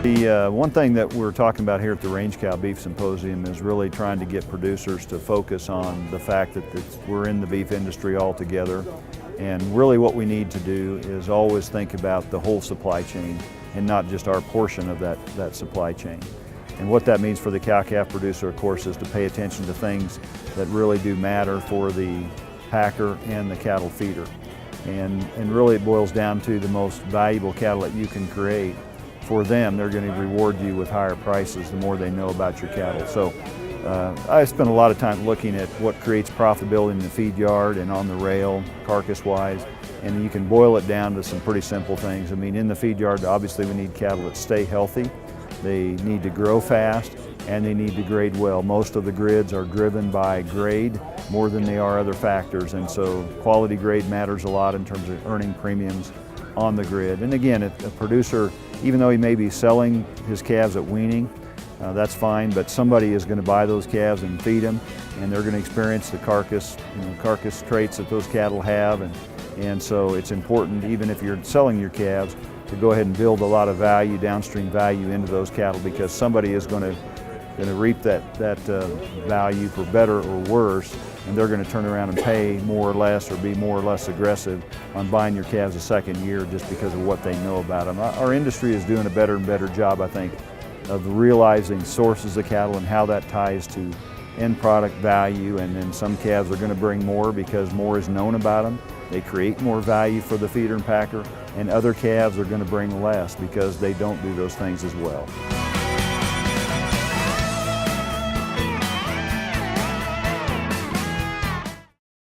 The one thing that we're talking about here at the Range Cow Beef Symposium is really trying to get producers to focus on the fact that we're in the beef industry all together, and really what we need to do is always think about the whole supply chain and not just our portion of that supply chain. And what that means for the cow-calf producer, of course, is to pay attention to things that really do matter for the packer and the cattle feeder. And really it boils down to the most valuable cattle that you can create. For them, they're going to reward you with higher prices the more they know about your cattle. So I spend a lot of time looking at what creates profitability in the feed yard and on the rail, carcass-wise, and you can boil it down to some pretty simple things. I mean, in the feed yard, obviously we need cattle that stay healthy, they need to grow fast, and they need to grade well. Most of the grids are driven by grade more than they are other factors, and so quality grade matters a lot in terms of earning premiums on the grid. And again, a producer, even though he may be selling his calves at weaning, that's fine, but somebody is going to buy those calves and feed them, and they're going to experience the carcass traits that those cattle have, and so it's important, even if you're selling your calves, to go ahead and build a lot of value, downstream value into those cattle, because somebody is going to reap that value for better or worse, and they're going to turn around and pay more or less or be more or less aggressive on buying your calves a second year just because of what they know about them. Our industry is doing a better and better job, I think, of realizing sources of cattle and how that ties to end product value, and then some calves are going to bring more because more is known about them. They create more value for the feeder and packer, and other calves are going to bring less because they don't do those things as well.